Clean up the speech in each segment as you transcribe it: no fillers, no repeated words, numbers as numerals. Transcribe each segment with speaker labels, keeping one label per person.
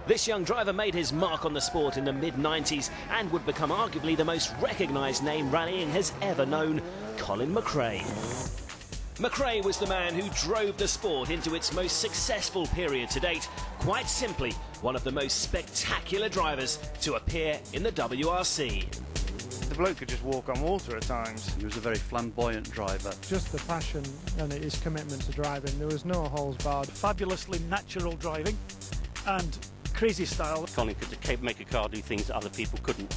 Speaker 1: This young driver made his mark on the sport in the mid-90s and would become arguably the most recognised name rallying has ever known, Colin McRae. McRae was the man who drove the sport into its most successful period to date. Quite simply, one of the most spectacular drivers to appear in the WRC.
Speaker 2: The bloke could just walk on water at times.
Speaker 3: He was a very flamboyant driver.
Speaker 4: Just the passion and his commitment to driving. There was no holes barred.
Speaker 5: Fabulously natural driving and crazy style.
Speaker 6: Colin could make a car do things that other people couldn't.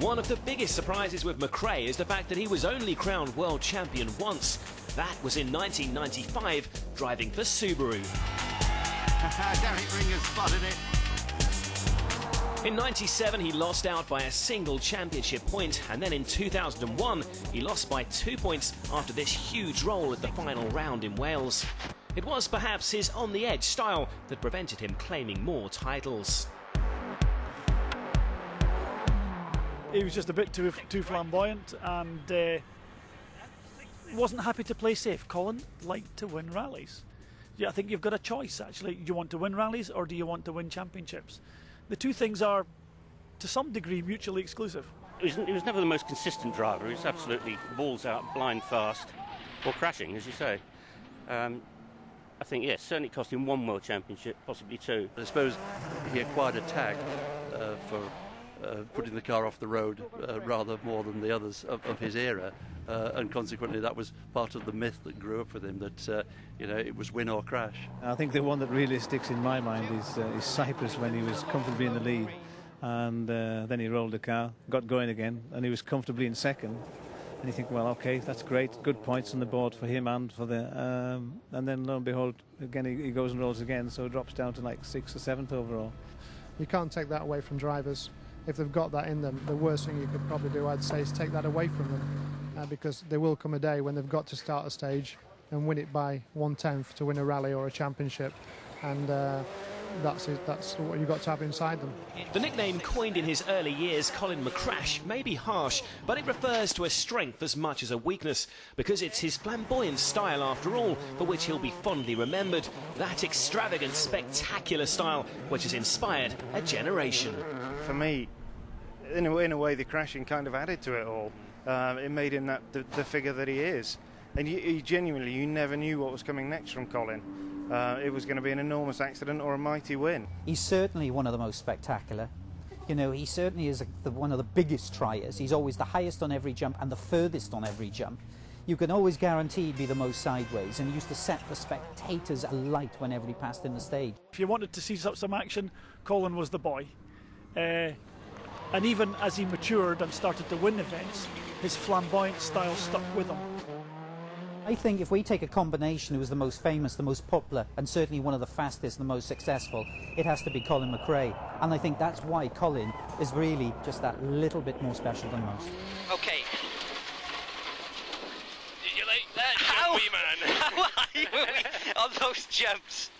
Speaker 1: One of the biggest surprises with McRae is the fact that he was only crowned world champion once. That was in 1995, driving for Subaru.
Speaker 7: Derek Ringer's spotted it.
Speaker 1: In 97, he lost out by a single championship point, and then in 2001, he lost by 2 points after this huge roll at the final round in Wales. It was perhaps his on-the-edge style that prevented him claiming more titles.
Speaker 5: He was just a bit too flamboyant and wasn't happy to play safe. Colin liked to win rallies. Yeah, I think you've got a choice, actually. Do you want to win rallies or do you want to win championships? The two things are, to some degree, mutually exclusive.
Speaker 6: He was never the most consistent driver. He was absolutely balls out, blind fast, or crashing, as you say. I think, yes, certainly cost him one world championship, possibly two.
Speaker 3: I suppose he acquired a tag for putting the car off the road rather more than the others of his era, and consequently that was part of the myth that grew up with him, that it was win or crash.
Speaker 8: I think the one that really sticks in my mind is Cyprus, when he was comfortably in the lead, and then he rolled the car, got going again, and he was comfortably in second. And you think, well, okay, that's great, good points on the board for him and for the... and then, lo and behold, again he goes and rolls again, so drops down to like 6th or 7th overall.
Speaker 4: You can't take that away from drivers. If they've got that in them, the worst thing you could probably do, I'd say, is take that away from them, because there will come a day when they've got to start a stage and win it by 1/10 to win a rally or a championship, and that's it. That's what you've got to have inside them.
Speaker 1: The nickname coined in his early years, Colin McRash, may be harsh, but it refers to a strength as much as a weakness, because it's his flamboyant style, after all, for which he'll be fondly remembered. That extravagant, spectacular style which has inspired a generation.
Speaker 2: For me, in a way, the crashing kind of added to it all. It made him the figure that he is. And you never knew what was coming next from Colin. It was going to be an enormous accident or a mighty win.
Speaker 9: He's certainly one of the most spectacular. He certainly is one of the biggest triers. He's always the highest on every jump and the furthest on every jump. You can always guarantee he'd be the most sideways, and he used to set the spectators alight whenever he passed in the stage.
Speaker 5: If you wanted to see some action, Colin was the boy. And even as he matured and started to win events, his flamboyant style stuck with him.
Speaker 9: I think if we take a combination who was the most famous, the most popular, and certainly one of the fastest and the most successful, it has to be Colin McRae. And I think that's why Colin is really just that little bit more special than most.
Speaker 10: Okay. Did you like that, jumpy man? How high were we on those jumps?